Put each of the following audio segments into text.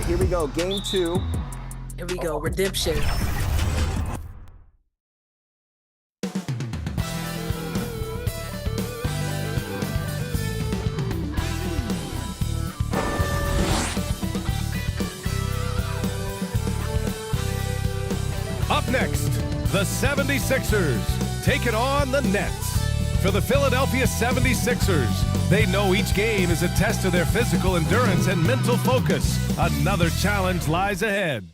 right, here we go. Game 2. Here we go. Redemption. Up next, the 76ers taking on the Nets. For the Philadelphia 76ers, they know each game is a test of their physical endurance and mental focus. Another challenge lies ahead.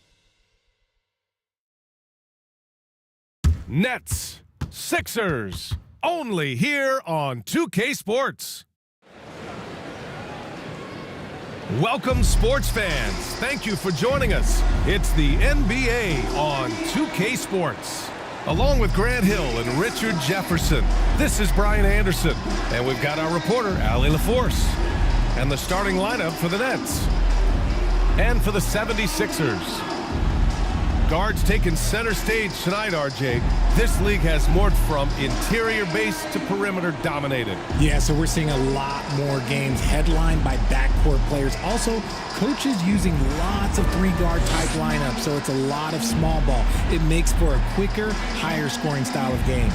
Nets, Sixers, only here on 2K Sports. Welcome, sports fans. Thank you for joining us. It's the NBA on 2K Sports. Along with Grant Hill and Richard Jefferson, this is Brian Anderson. And we've got our reporter, Allie LaForce. And the starting lineup for the Nets. And for the 76ers. Guards taking center stage tonight, RJ. This league has morphed from interior base to perimeter dominated. Yeah, so we're seeing a lot more games headlined by backcourt players. Also, coaches using lots of three-guard type lineups, so it's a lot of small ball. It makes for a quicker, higher scoring style of game.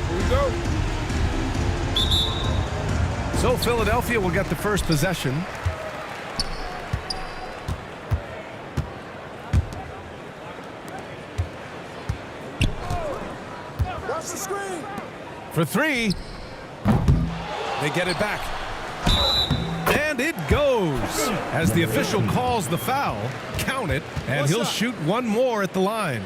Here we go. So Philadelphia will get the first possession. Watch the screen. For three. They get it back. And it goes. As the official calls the foul, count it, and he'll shoot one more at the line.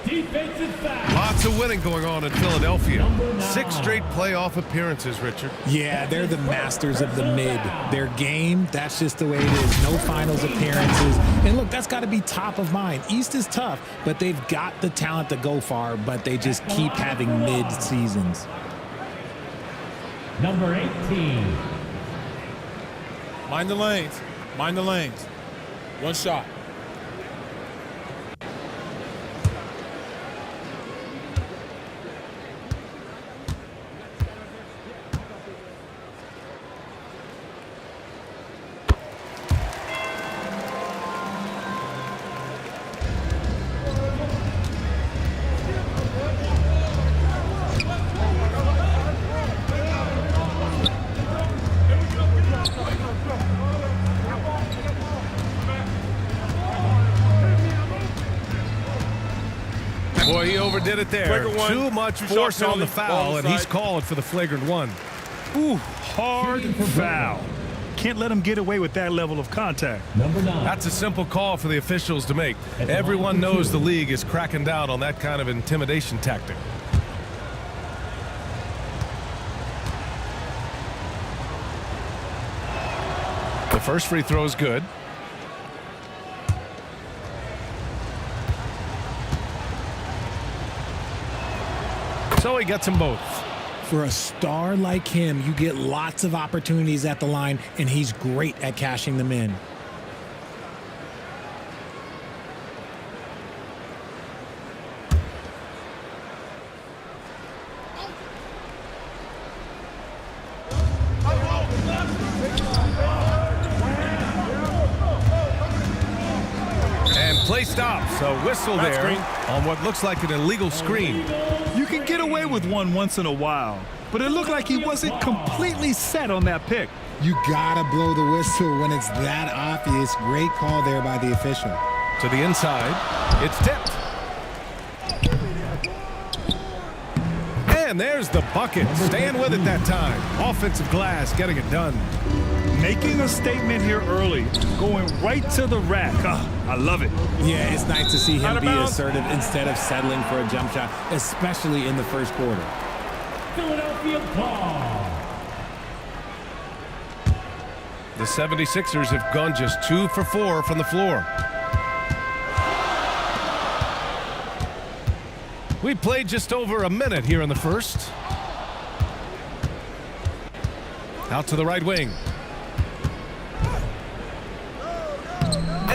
Defensive foul. Lots of winning going on in Philadelphia. 6 straight playoff appearances, Richard. Yeah, they're the masters of the mid. Their game, that's just the way it is. No finals appearances. And look, that's got to be top of mind. East is tough, but they've got the talent to go far, but they just keep having mid seasons. Number 18. Mind the lanes. Mind the lanes. One shot. Boy, he overdid it there. Flagrant one. Too much Two force shot on the penalty. foul, Ball and he's side. called for the flagrant one. Ooh, hard foul. Can't let him get away with that level of contact. Number 9. That's a simple call for the officials to make. Everyone knows the league is cracking down on that kind of intimidation tactic. The first free throw is good. So he gets them both. For a star like him, you get lots of opportunities at the line, and he's great at cashing them in. And play stops. A whistle Back there screen. on what looks like an illegal screen. You can get away with one once in a while, but it looked like he wasn't completely set on that pick. You gotta blow the whistle when it's that obvious. Great call there by the official. To the inside, it's tipped. And there's the bucket. Staying with it that time. Offensive glass, getting it done. Making a statement here early, going right to the rack. I love it. Yeah, it's nice to see Out him of be bounds. assertive instead of settling for a jump shot, especially in the first quarter. Philadelphia ball. The 76ers have gone just 2 for 4 from the floor. We played just over a minute here in the first. Out to the right wing.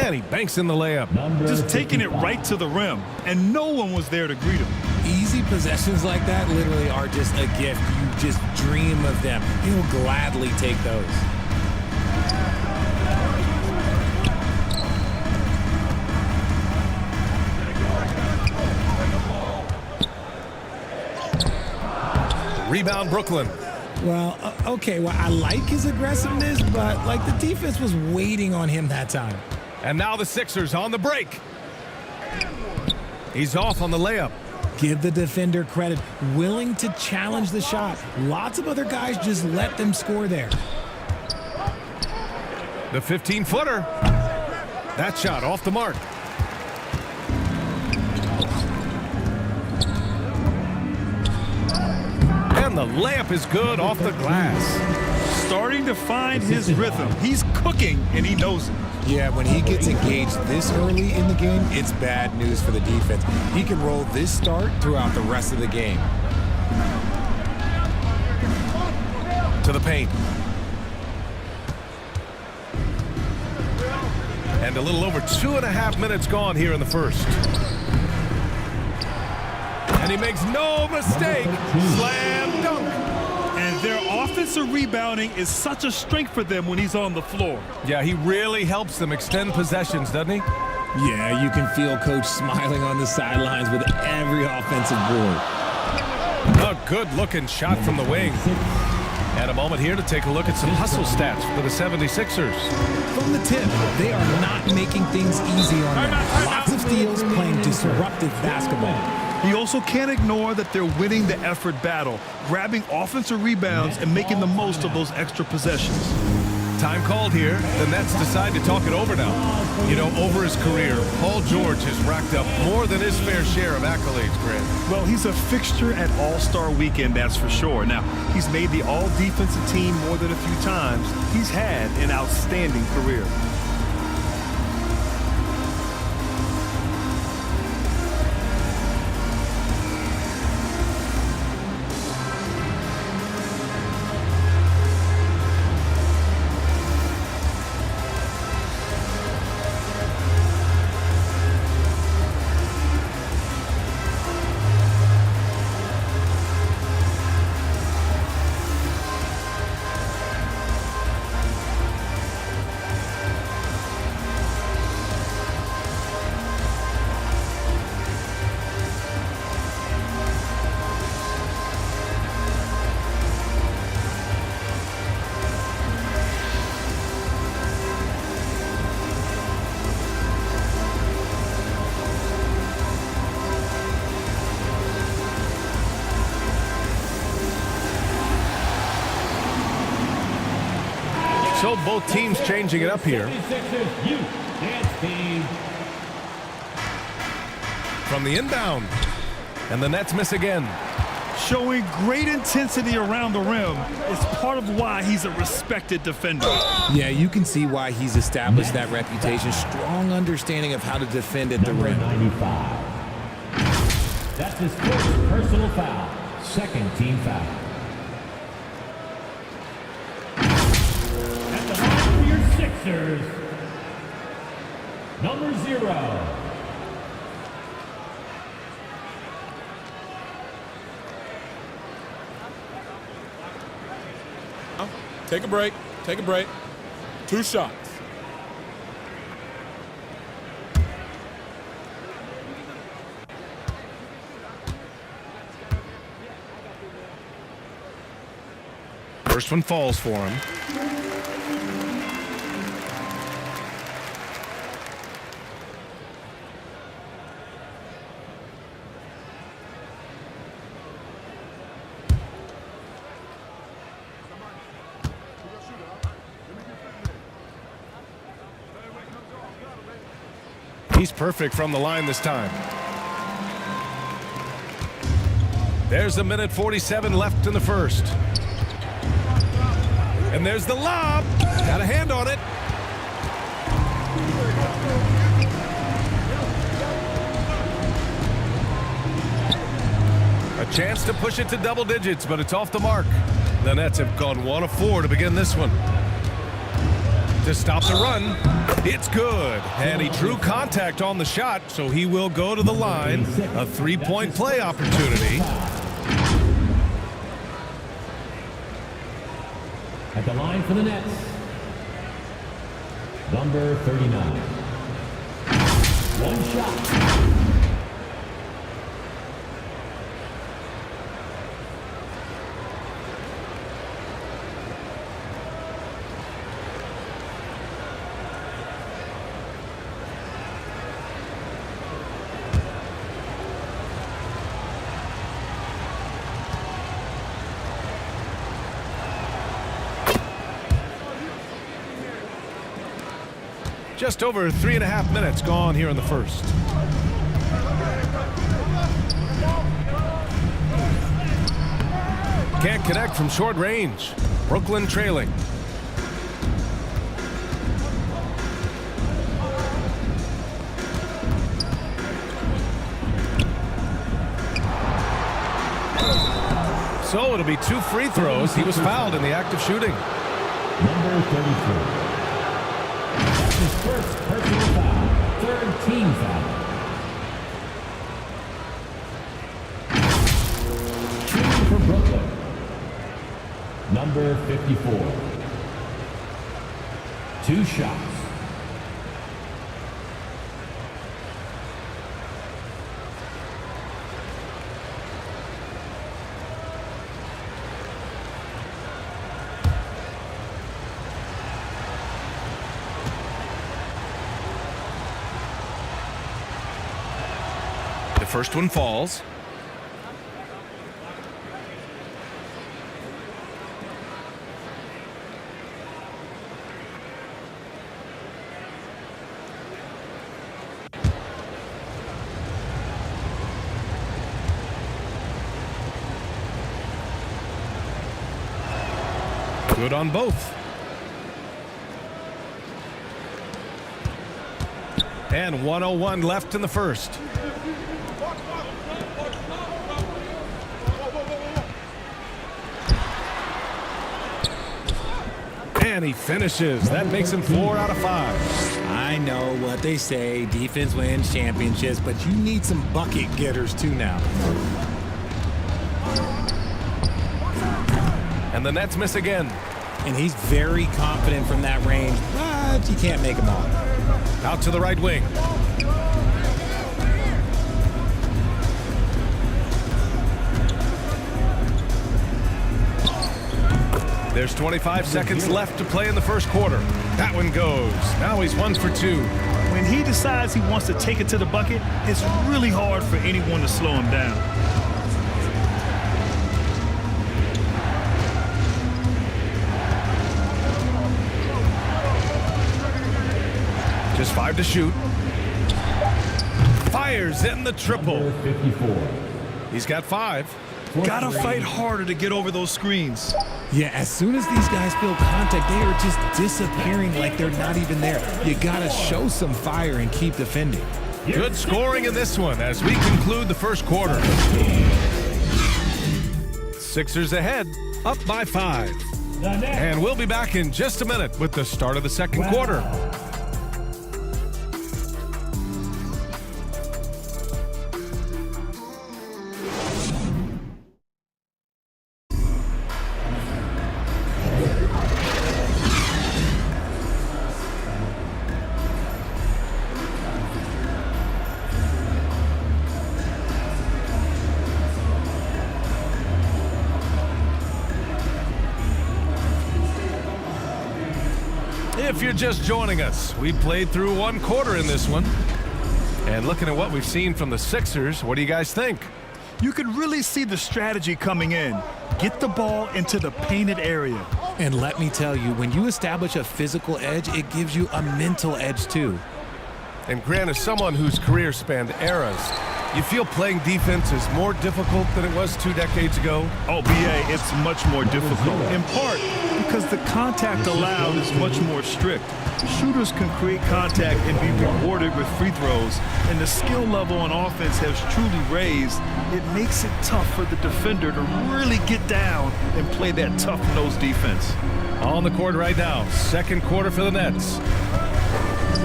And he banks in the layup. Just taking it right to the rim, and no one was there to greet him. Easy possessions like that literally are just a gift. You just dream of them. He'll gladly take those. Rebound, Brooklyn. Well, okay, well, I like his aggressiveness, but like the defense was waiting on him that time. And now the Sixers on the break. He's off on the layup. Give the defender credit, willing to challenge the shot. Lots of other guys just let them score there. The 15-footer. That shot off the mark. And the layup is good off the glass. Starting to find his rhythm. He's cooking, and he knows it. Yeah, when he gets engaged this early in the game, it's bad news for the defense. He can roll this start throughout the rest of the game. To the paint. And a little over 2.5 minutes gone here in the first. And he makes no mistake. Slam dunk. And their offensive rebounding is such a strength for them when he's on the floor. Yeah, he really helps them extend possessions, doesn't he? Yeah, you can feel Coach smiling on the sidelines with every offensive board. A good-looking shot from the wing. And a moment here to take a look at some hustle stats for the 76ers. From the tip, they are not making things easy on them. Lots of steals, playing disruptive basketball. He also can't ignore that they're winning the effort battle, grabbing offensive rebounds and making the most of those extra possessions. Time called here. The Nets decide to talk it over now. You know, over his career, Paul George has racked up more than his fair share of accolades, Grant. Well, he's a fixture at All-Star Weekend, that's for sure. Now, he's made the All-Defensive team more than a few times. He's had an outstanding career. So both teams changing it up here. From the inbound. And the Nets miss again. Showing great intensity around the rim is part of why he's a respected defender. Yeah, you can see why he's established that reputation. Strong understanding of how to defend at the rim. 95. That's his first personal foul. Second team foul. At the line for your Sixers, number 0. Take a break. Take a break. 2 shots. First one falls for him. He's perfect from the line this time. There's a minute 47 left in the first. And there's the lob. Got a hand on it. A chance to push it to double digits, but it's off the mark. The Nets have gone 1 of 4 to begin this one. to stop the run. It's good. And he drew contact on the shot, so he will go to the line. A three-point play opportunity. At the line for the Nets, number 39. One shot. Just over 3.5 minutes gone here in the first. Can't connect from short range. Brooklyn trailing. So it'll be 2 free throws. He was fouled in the act of shooting. Number 33. His first personal foul, third team foul. Shooting for Brooklyn, number 54. 2 shots. First one falls. Good on both. And 1:01 left in the first. And he finishes. That makes him 4 out of 5. I know what they say, defense wins championships, but you need some bucket getters too now. And the Nets miss again. And he's very confident from that range, but you can't make him all. Out to the right wing. There's 25 seconds left to play in the first quarter. That one goes. Now he's 1 for 2. When he decides he wants to take it to the bucket, it's really hard for anyone to slow him down. Just 5 to shoot. Fires in the triple. 54. He's got 5. Gotta fight harder to get over those screens. Yeah, as soon as these guys feel contact, they are just disappearing like they're not even there. You gotta show some fire and keep defending. Good scoring in this one as we conclude the first quarter. Sixers ahead, up by 5. And we'll be back in just a minute with the start of the second quarter. If you're just joining us, we played through 1 quarter in this one. And looking at what we've seen from the Sixers, what do you guys think? You could really see the strategy coming in. Get the ball into the painted area. And let me tell you, when you establish a physical edge, it gives you a mental edge too. And Grant, as someone whose career spanned eras, You feel playing defense is more difficult than it was 2 decades ago? Oh, BA, it's much more difficult, in part because the contact allowed is much more strict. Shooters can create contact and be rewarded with free throws, and the skill level on offense has truly raised. It makes it tough for the defender to really get down and play that tough-nosed defense. On the court right now, second quarter for the Nets.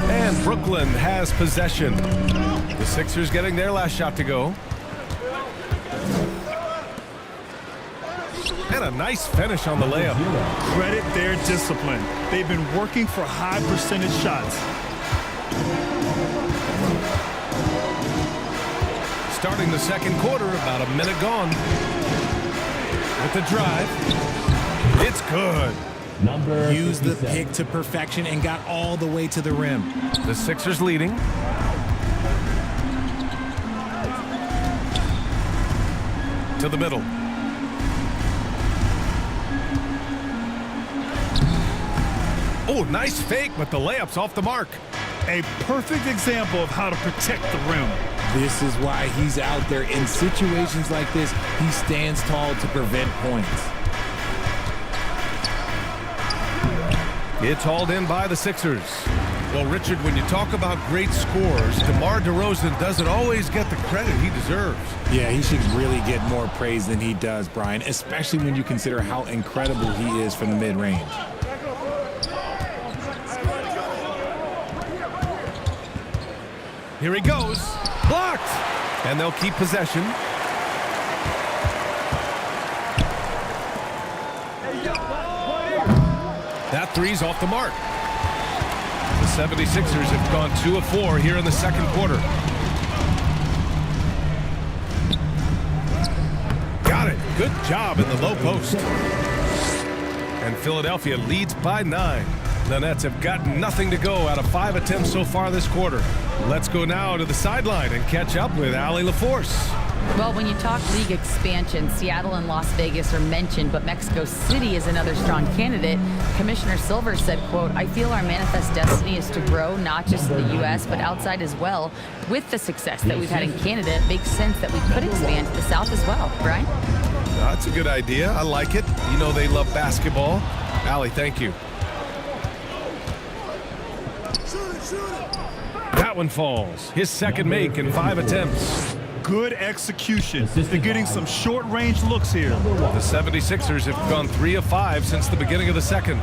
And Brooklyn has possession. The Sixers getting their last shot to go. And a nice finish on the layup. Credit their discipline. They've been working for high percentage shots. Starting the second quarter, about a minute gone. With the drive. It's good. Used the pick to perfection and got all the way to the rim. The Sixers leading. To the middle. Oh, nice fake, but the layup's off the mark. A perfect example of how to protect the rim. This is why he's out there. In situations like this, he stands tall to prevent points. It's hauled in by the Sixers. Well, Richard, when you talk about great scores, DeMar DeRozan doesn't always get the credit he deserves. Yeah, he should really get more praise than he does, Brian, especially when you consider how incredible he is from the mid-range. Here he goes. Blocked. And they'll keep possession. That three's off the mark. The 76ers have gone 2 of 4 here in the second quarter. Got it. Good job in the low post. And Philadelphia leads by 9. The Nets have got nothing to go out of 5 attempts so far this quarter. Let's go now to the sideline and catch up with Allie LaForce. Well, when you talk league expansion, Seattle and Las Vegas are mentioned, but Mexico City is another strong candidate. Commissioner Silver said, quote, "I feel our manifest destiny is to grow not just in the U.S., but outside as well. With the success that we've had in Canada, it makes sense that we could expand to the South as well." Brian? That's a good idea. I like it. You know they love basketball. Allie, thank you. That one falls. His second make in 5 attempts. Good execution. They're getting some short-range looks here. The 76ers have gone 3 of 5 since the beginning of the second.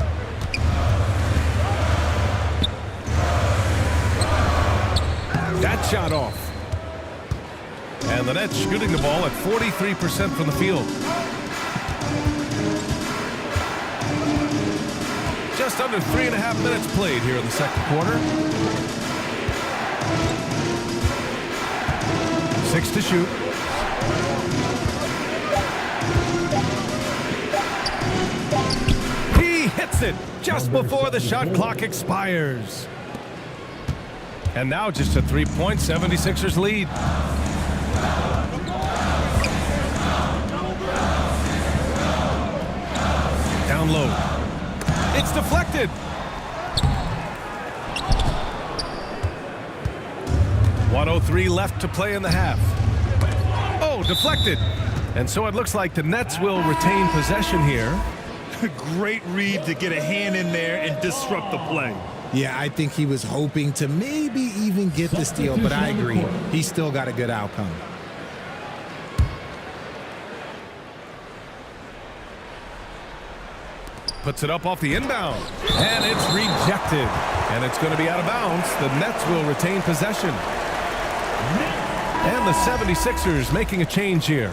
That shot off. And the Nets shooting the ball at 43% from the field. Just under 3.5 minutes played here in the second quarter. 6 to shoot. He hits it just before the shot clock expires. And now just a 3-point 76ers lead. Down low. It's deflected. 1:03 left to play in the half. Oh, deflected. And so it looks like the Nets will retain possession here. Great read to get a hand in there and disrupt the play. Yeah, I think he was hoping to maybe even get the steal, but I agree. He still got a good outcome. Puts it up off the inbound. And it's rejected. And it's going to be out of bounds. The Nets will retain possession. And the 76ers making a change here.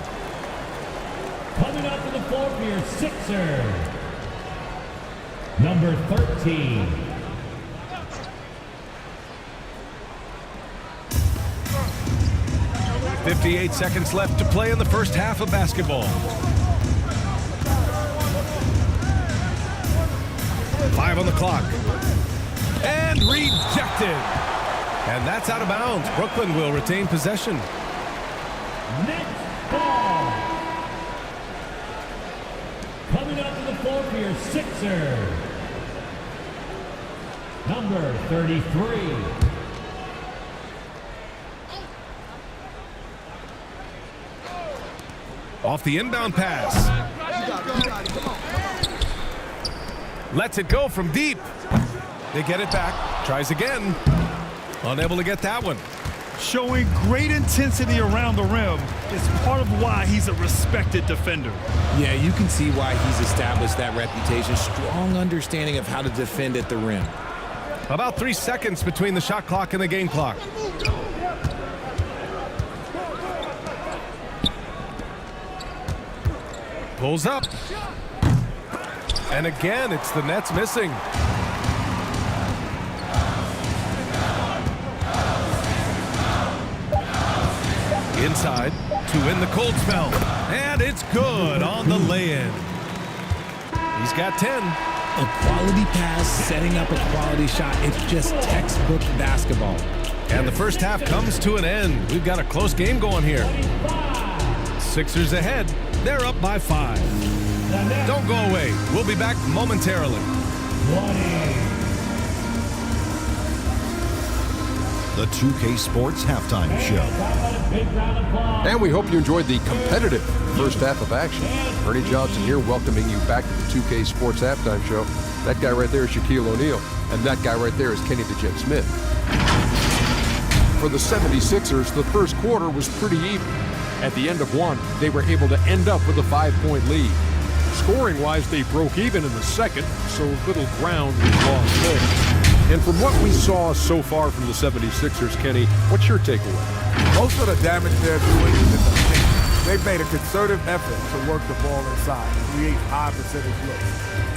Coming up to the floor for your Sixers, number 13. .58 seconds left to play in the first half of basketball. 5 on the clock. And rejected. And that's out of bounds. Brooklyn will retain possession. Next ball. Coming up to the floor for your Sixers, number 33. Off the inbound pass. Lets it go from deep. They get it back. Tries again. Unable to get that one. Showing great intensity around the rim is part of why he's a respected defender. Yeah, you can see why he's established that reputation. Strong understanding of how to defend at the rim. About 3 seconds between the shot clock and the game clock. Pulls up. And again, it's the net's missing. Inside to win the cold spell. And it's good on the lay-in. He's got 10. A quality pass, setting up a quality shot. It's just textbook basketball. And the first half comes to an end. We've got a close game going here. Sixers ahead. They're up by 5. Don't go away. We'll be back momentarily. The 2K Sports Halftime Show. And we hope you enjoyed the competitive first half of action. Ernie Johnson here welcoming you back to the 2K Sports Halftime Show. That guy right there is Shaquille O'Neal, and that guy right there is Kenny the Jet Smith. For the 76ers, the first quarter was pretty even. At the end of one, they were able to end up with a 5-point lead. Scoring-wise, they broke even in the second, so little ground was lost there. And from what we saw so far from the 76ers, Kenny, what's your takeaway? Most of the damage they're doing is in the paint. They've made a concerted effort to work the ball inside and create high percentage looks.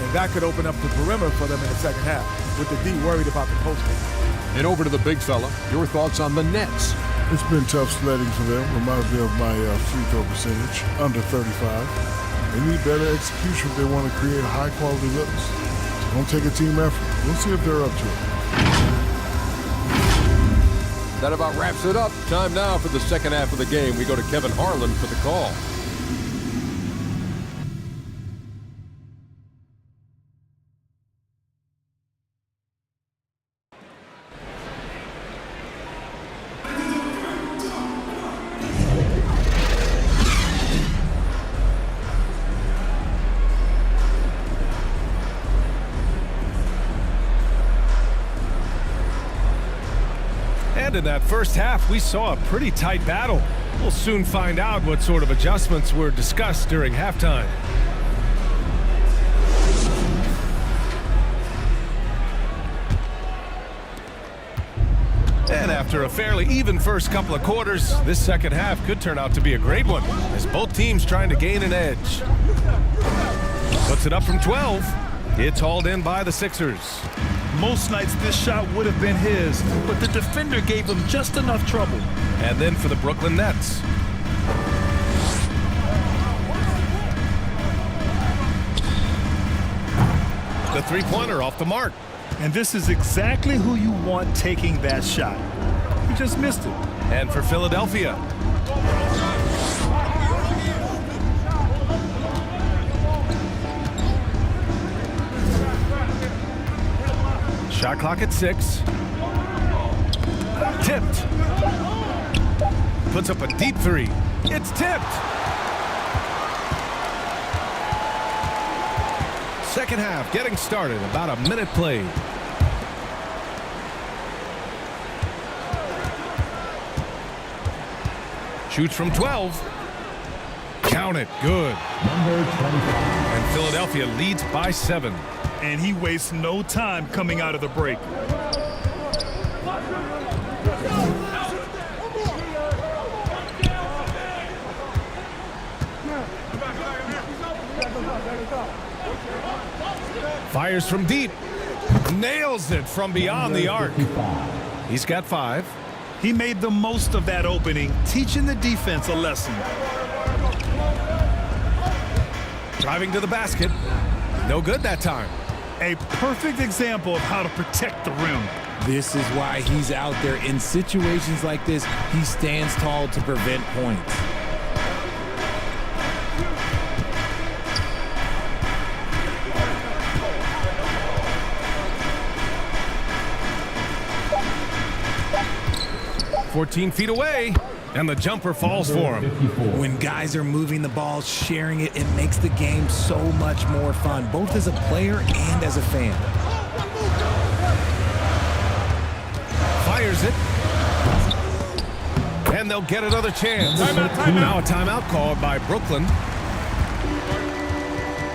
And that could open up the perimeter for them in the second half, with the D worried about the post game. And over to the big fella, your thoughts on the Nets. It's been tough sledding for them. Reminds me of my free throw percentage, under 35. They need better execution if they want to create high-quality looks. Don't take a team effort. We'll see if they're up to it. That about wraps it up. Time now for the second half of the game. We go to Kevin Harlan for the call. And in that first half, we saw a pretty tight battle. We'll soon find out what sort of adjustments were discussed during halftime. And after a fairly even first couple of quarters, this second half could turn out to be a great one, as both teams trying to gain an edge. Puts it up from 12. It's hauled in by the Sixers. Most nights this shot would have been his, but the defender gave him just enough trouble. And then for the Brooklyn Nets. The three-pointer off the mark. And this is exactly who you want taking that shot. He just missed it. And for Philadelphia. Shot clock at 6. Tipped. Puts up a deep three. It's tipped. Second half getting started. About a minute played. Shoots from 12. Count it. Good. Number 25. And Philadelphia leads by 7. And he wastes no time coming out of the break. Fires from deep. Nails it from beyond the arc. He's got 5. He made the most of that opening, teaching the defense a lesson. Driving to the basket. No good that time. A perfect example of how to protect the rim. This is why he's out there. In situations like this, he stands tall to prevent points. "14 feet away. And the jumper falls for him. When guys are moving the ball, sharing it, it makes the game so much more fun, both as a player and as a fan. Fires it. And they'll get another chance. Now a timeout called by Brooklyn.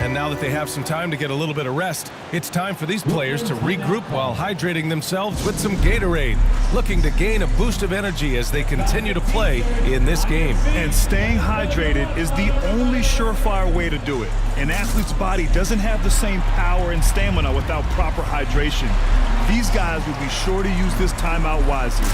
And now that they have some time to get a little bit of rest, it's time for these players to regroup while hydrating themselves with some Gatorade, looking to gain a boost of energy as they continue to play in this game. And staying hydrated is the only surefire way to do it. An athlete's body doesn't have the same power and stamina without proper hydration. These guys will be sure to use this timeout wisely.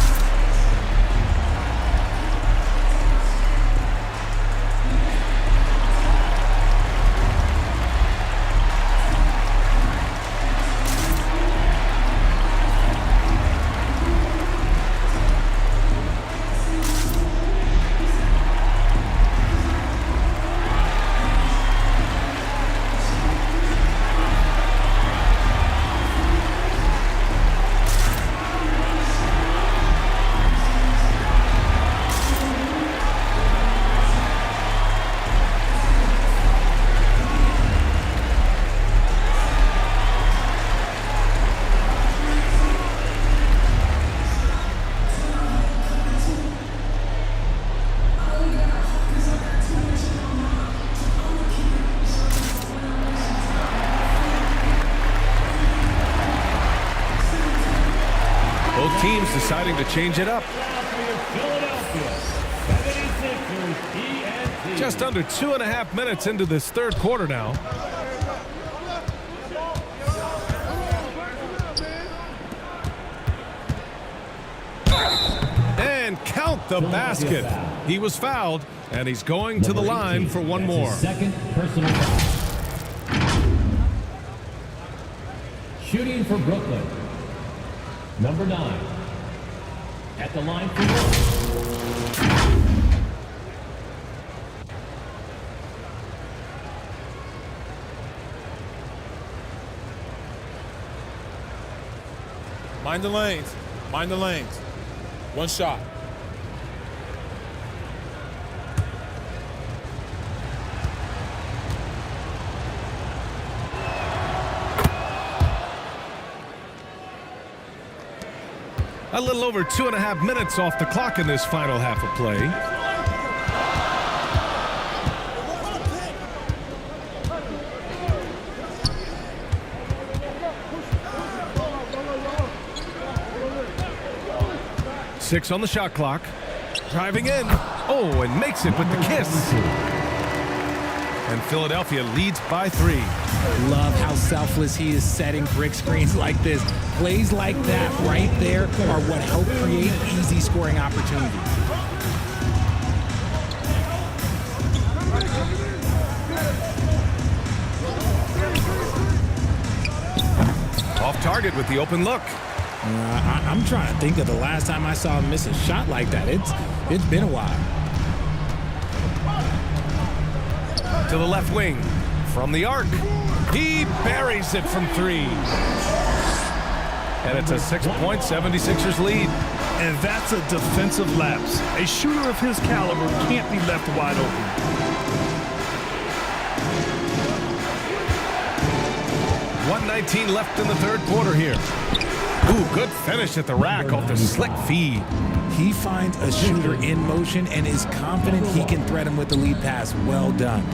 Both teams deciding to change it up. Just under 2.5 minutes into this third quarter now. And count the basket. He was fouled, and he's going to the line for one more. Second personal foul. Shooting for Brooklyn. Number 9. At the line for one. Mind the lanes. Mind the lanes. One shot. A little over 2.5 minutes off the clock in this final half of play. Six on the shot clock. Driving in. Oh, and makes it with the kiss. And Philadelphia leads by 3. Love how selfless he is setting brick screens like this. Plays like that right there are what help create easy scoring opportunities. Off target with the open look. I'm trying to think of the last time I saw him miss a shot like that. It's been a while. To the left wing. From the arc. He buries it from 3. And it's a 6-point 76ers lead. And that's a defensive lapse. A shooter of his caliber can't be left wide open. .119 left in the third quarter here. Ooh, good finish at the rack off the slick feed. He finds a shooter in motion and is confident he can thread him with the lead pass. Well done.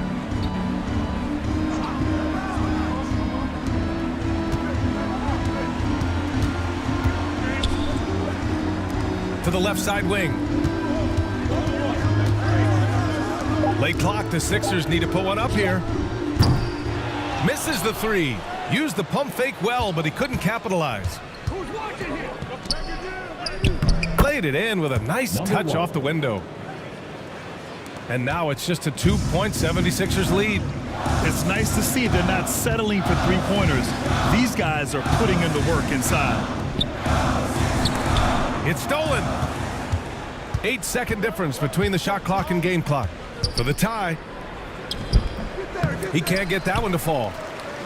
To the left side wing. Late clock, the Sixers need to put one up here. Misses the 3. Used the pump fake well, but he couldn't capitalize. Played it in with a nice touch off the window. And now it's just a 2-point 76ers lead. It's nice to see they're not settling for three-pointers. These guys are putting in the work inside. It's stolen. 8-second difference between the shot clock and game clock. For the tie. He can't get that one to fall.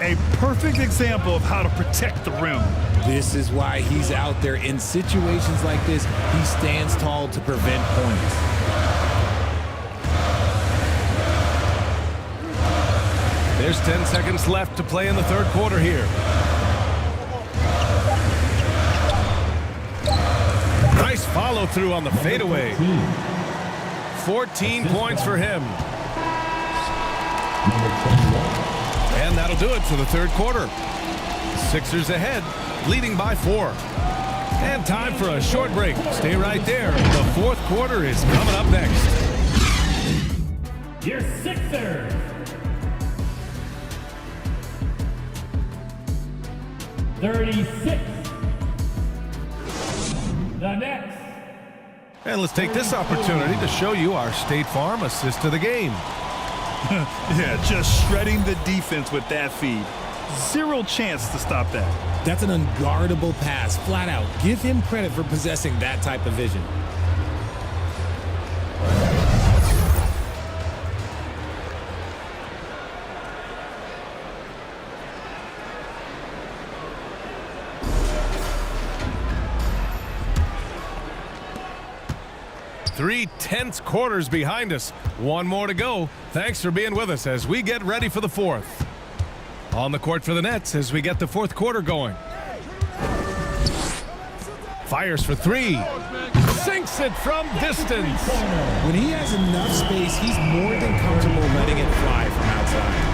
A perfect example of how to protect the rim. This is why he's out there in situations like this. He stands tall to prevent points. There's 10 seconds left to play in the third quarter here. Nice follow through on the fadeaway. 14 points for him. And that'll do it for the third quarter. Sixers ahead, leading by 4. And time for a short break. Stay right there. The fourth quarter is coming up next. Your Sixers. $36. The next. And let's take this opportunity to show you our State Farm assist to the game. Yeah, just shredding the defense with that feed. Zero chance to stop that. That's an unguardable pass, flat out. Give him credit for possessing that type of vision. Three tense quarters behind us. One more to go. Thanks for being with us as we get ready for the fourth. On the court for the Nets as we get the fourth quarter going. Fires for 3. Sinks it from distance. When he has enough space, he's more than comfortable letting it fly from outside.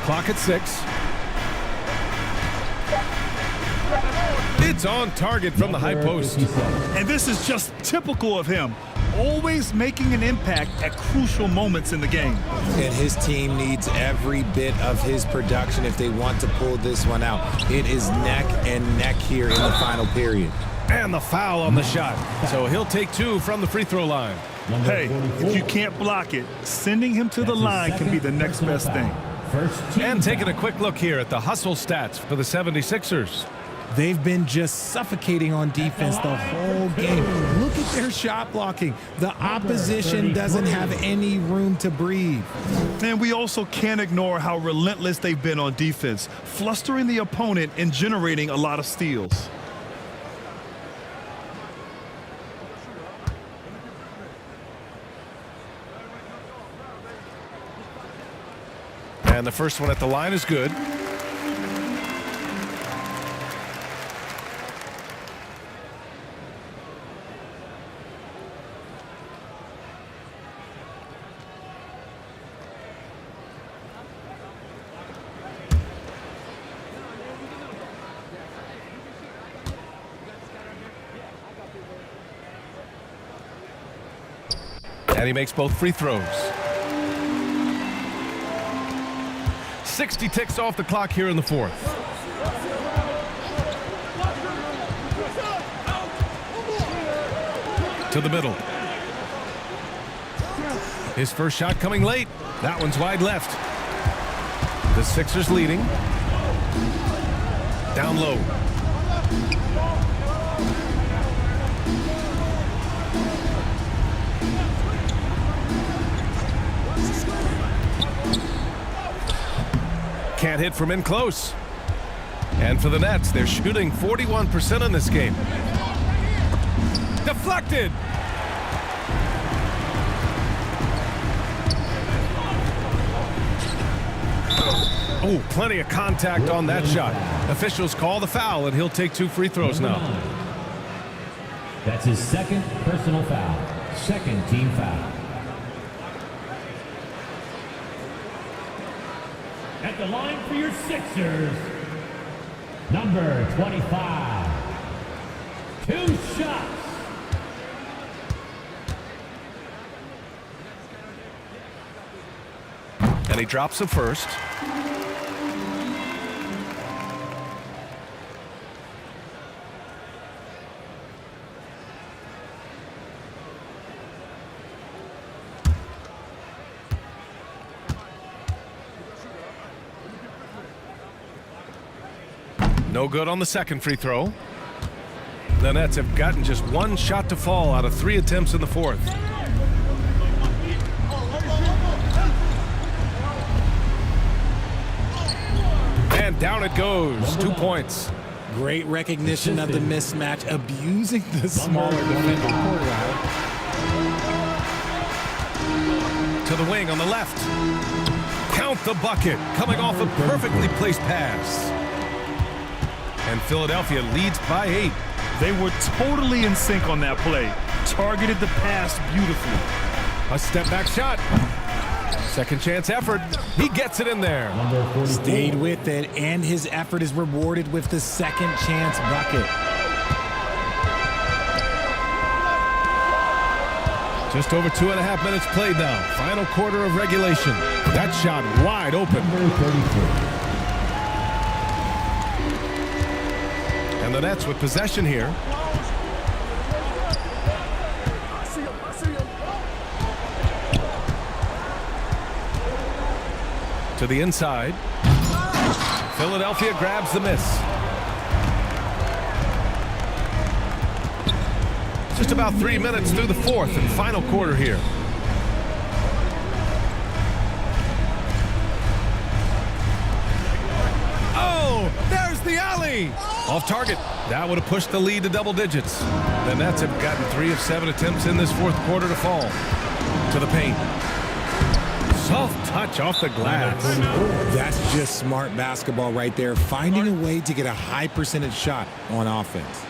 Clock at 6. It's on target from the high post. And this is just typical of him. Always making an impact at crucial moments in the game. And his team needs every bit of his production if they want to pull this one out. It is neck and neck here in the final period. And the foul on the shot. So he'll take 2 from the free throw line. Hey, if you can't block it, sending him to the line can be the next best thing. And taking a quick look here at the hustle stats for the 76ers. They've been just suffocating on defense the whole game. Look at their shot blocking. The opposition doesn't have any room to breathe. And we also can't ignore how relentless they've been on defense, flustering the opponent and generating a lot of steals. And the first one at the line is good. And he makes both free throws. 60 ticks off the clock here in the fourth. To the middle. His first shot coming late. That one's wide left. The Sixers leading. Down low. Can't hit from in close. And for the Nets, they're shooting 41% in this game. Deflected. Oh, plenty of contact on that shot. Officials call the foul, and he'll take 2 free throws now. That's his second personal foul. Second team foul. At the line for your Sixers, number 25. 2 shots. And he drops the first. No good on the second free throw. The Nets have gotten just one shot to fall out of 3 attempts in the fourth. And down it goes. 2 points. Great recognition of the mismatch, abusing the smaller defender court out. To the wing on the left. Count the bucket, coming off a perfectly placed pass. And Philadelphia leads by 8. They were totally in sync on that play. Targeted the pass beautifully. A step back shot. Second chance effort. He gets it in there. Stayed with it, and his effort is rewarded with the second chance bucket. Just over 2.5 minutes played now. Final quarter of regulation. That shot wide open. And the Nets with possession here. To the inside. Philadelphia grabs the miss. Just about 3 minutes through the fourth and final quarter here. Oh, there's the alley. Off target. That would have pushed the lead to double digits. The Nets have gotten 3 of 7 attempts in this fourth quarter to fall. To the paint. Soft touch off the glass. That's just smart basketball right there, finding a way to get a high percentage shot on offense.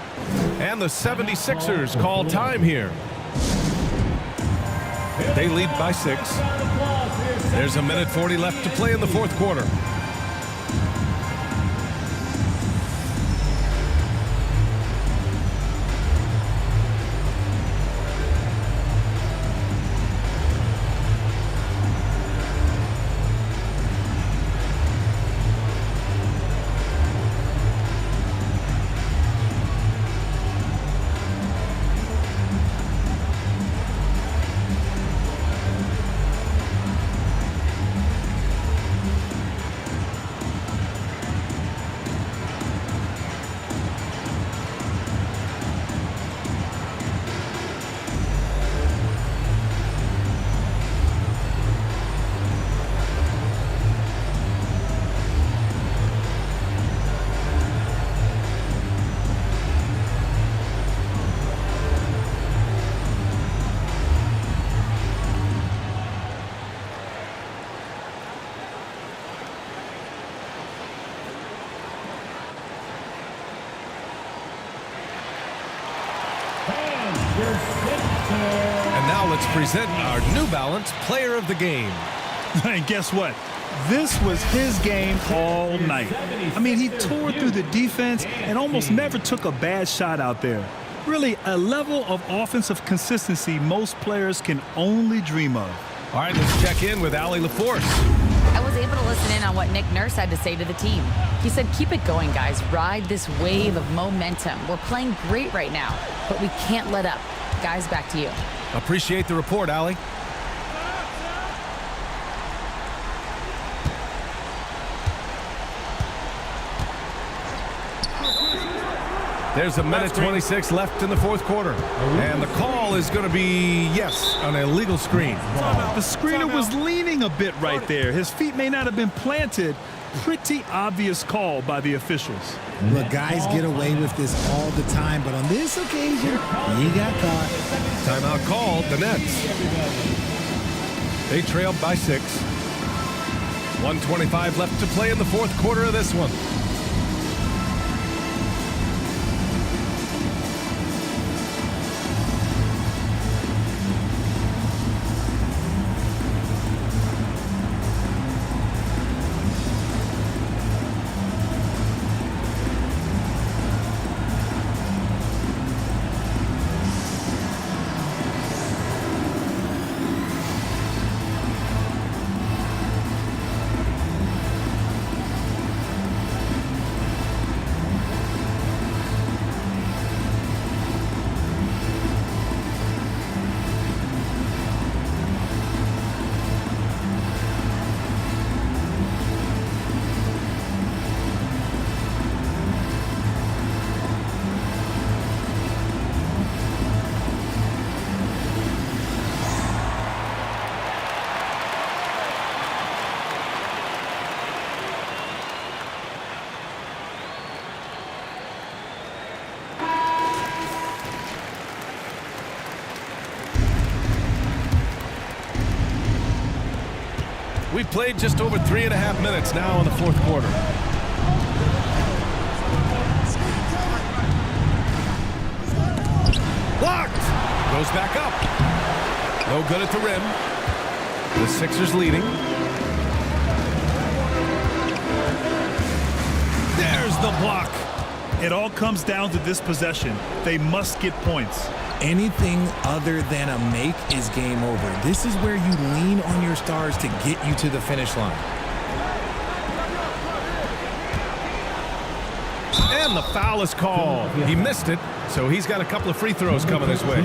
And the 76ers call time here. They lead by 6. There's 1:40 left to play in the fourth quarter. And now let's present our New Balance Player of the Game. And guess what? This was his game all night. I mean, he tore through the defense and almost never took a bad shot out there. Really, a level of offensive consistency most players can only dream of. All right, let's check in with Allie LaForce. I was able to listen in on what Nick Nurse had to say to the team. He said, keep it going, guys. Ride this wave of momentum. We're playing great right now, but we can't let up. Guys, back to you. Appreciate the report, Allie. There's 1:26 left in the fourth quarter. And the call is going to be, yes, an illegal screen. The screener was leaning a bit right there. His feet may not have been planted. Pretty obvious call by the officials. Look, guys get away with this all the time, but on this occasion, he got caught. Timeout called, the Nets. They trailed by 6. 1:25 left to play in the fourth quarter of this one. We've played just over 3.5 minutes now in the fourth quarter. Blocked. Goes back up. No good at the rim. The Sixers leading. There's the block. It all comes down to this possession. They must get points. Anything other than a make is game over. This is where you lean on your stars to get you to the finish line. And the foul is called. He missed it, so he's got a couple of free throws coming his way.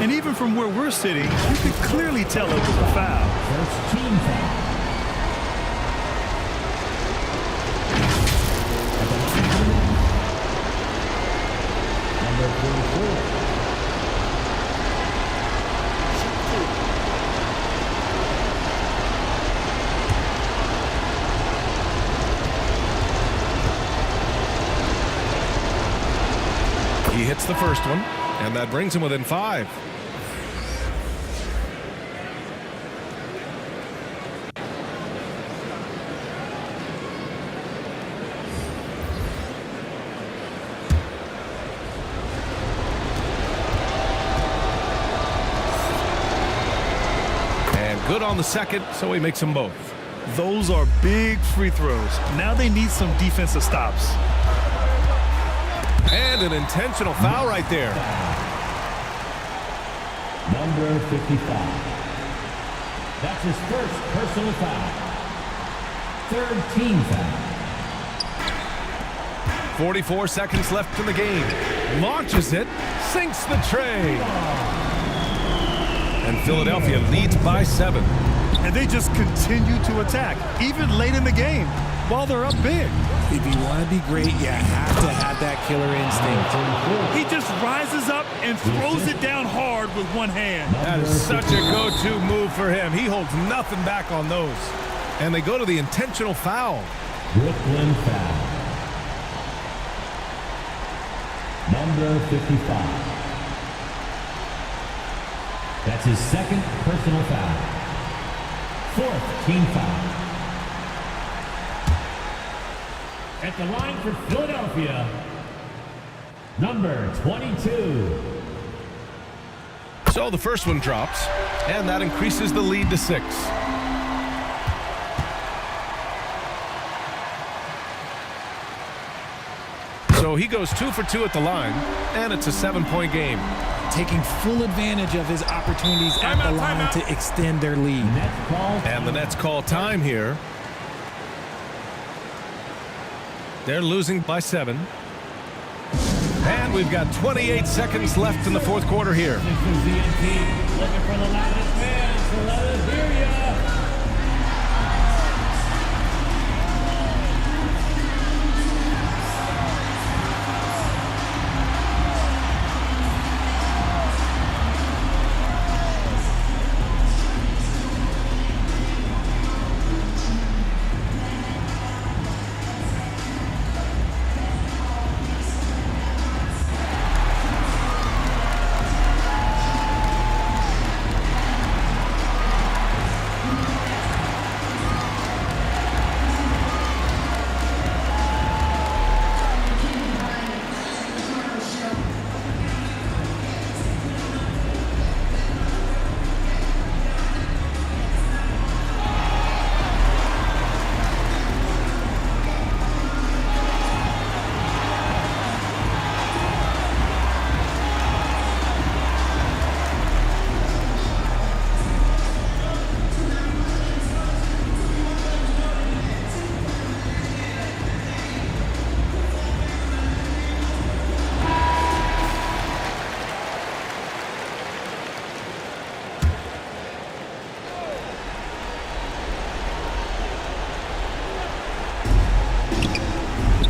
And even from where we're sitting, you can clearly tell it was a foul. First team foul. Number 44. He hits the first one, and that brings him within 5. And good on the second, so he makes them both. Those are big free throws. Now they need some defensive stops. And an intentional foul right there. Number 55. That's his first personal foul. Third team foul. 44 seconds left in the game. Launches it, sinks the tray. And Philadelphia leads by 7. And they just continue to attack, even late in the game, while they're up big. If you want to be great, you have to have that killer instinct. He just rises up and throws it down hard with one hand. That is such a go-to move for him. He holds nothing back on those. And they go to the intentional foul. Brooklyn foul. Number 55. That's his second personal foul. Fourth team foul. At the line for Philadelphia, number 22. So the first one drops, and that increases the lead to 6. So he goes 2 for 2 at the line, and it's a 7-point game. Taking full advantage of his opportunities at the line to extend their lead. And the Nets call time here. They're losing by 7. And we've got 28 seconds left in the fourth quarter here. This is the NP looking for the loudest fans to let us hear ya.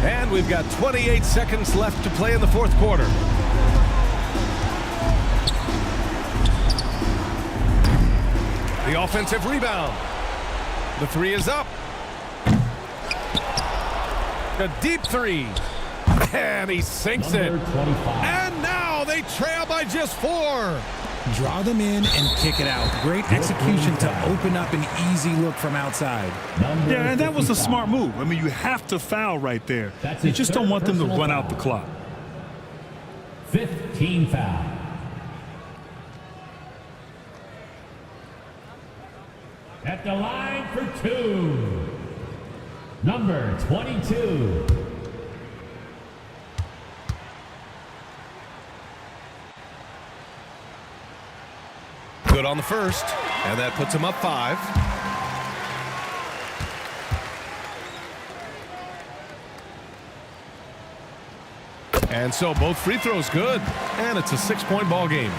And we've got 28 seconds left to play in the fourth quarter. The offensive rebound. The 3 is up. A deep 3. And he sinks it. And now they trail by just 4. Draw them in and kick it out. Great execution to open up an easy look from outside. Yeah, and that was a smart move. I mean, you have to foul right there. You just don't want them to run out the clock. 15 foul. At the line for two, number 22. Good on the first, and that puts him up 5. And so both free throws good, and it's a 6-point ball game.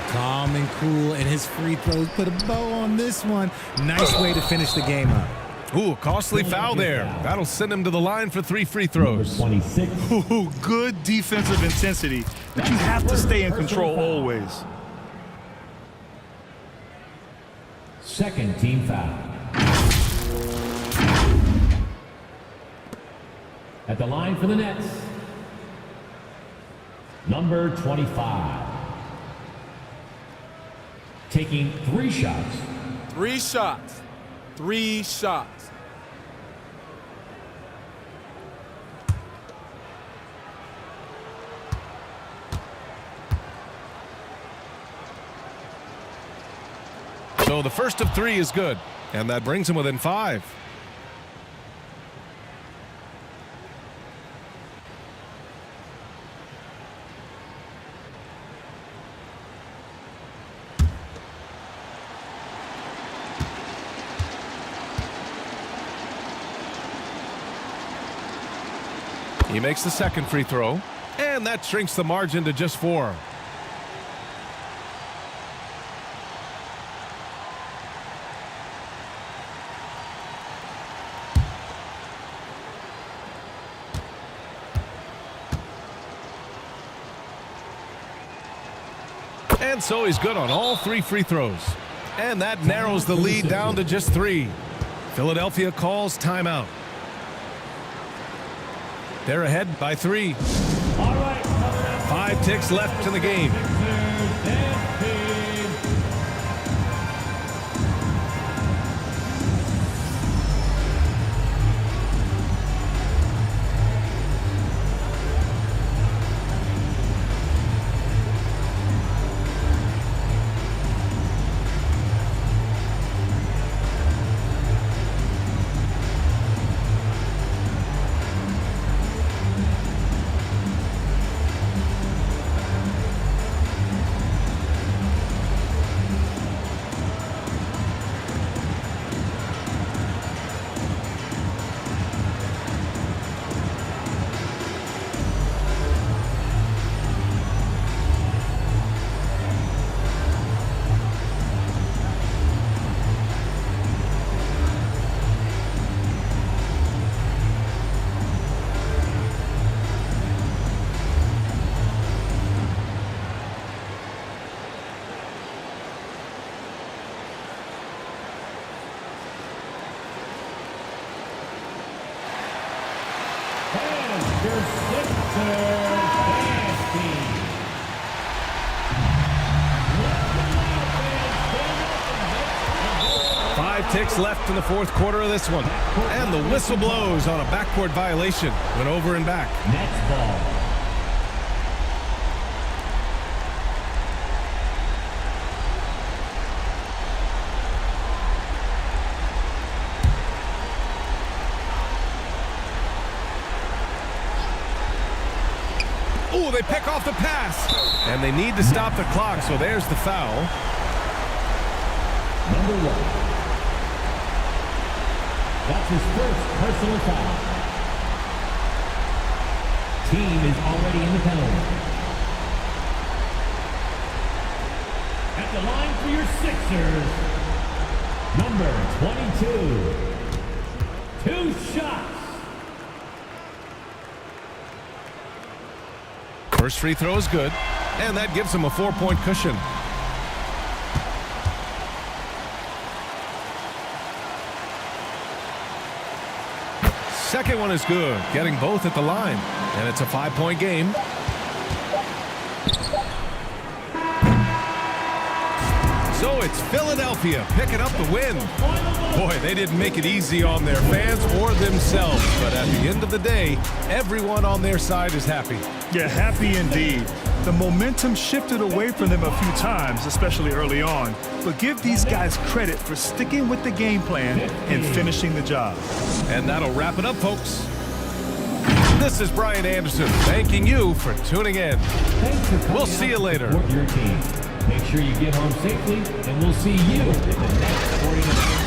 Calm and cool, and his free throws put a bow on this one. Nice way to finish the game up. Ooh, costly foul there. That'll send him to the line for 3 free throws. 26. Ooh, good defensive intensity, but you have to stay in control always. Second team foul. At the line for the Nets, number 25. Taking 3 shots. 3 shots. 3 shots. So the first of 3 is good, and that brings him within 5. He makes the second free throw, and that shrinks the margin to just 4. And so he's good on all 3 free throws. And that narrows the lead down to just 3. Philadelphia calls timeout. They're ahead by 3. 5 ticks left in the game. Ticks left in the fourth quarter of this one. And the whistle blows on a backcourt violation. Went over and back. Nets ball. Ooh, they pick off the pass. And they need to stop the clock, so there's the foul. Number 1. That's his first personal foul. Team is already in the penalty. At the line for your Sixers, number 22. 2 shots. First free throw is good, and that gives him a 4-point cushion. Second one is good, getting both at the line, and it's a 5-point game. So it's Philadelphia picking up the win. Boy, they didn't make it easy on their fans or themselves, but at the end of the day, everyone on their side is happy. Yeah, happy indeed. The momentum shifted away from them a few times, especially early on. But give these guys credit for sticking with the game plan and finishing the job. And that'll wrap it up, folks. This is Brian Anderson, thanking you for tuning in. We'll see you later. Support your team. Make sure you get home safely, and we'll see you in the next sporting event.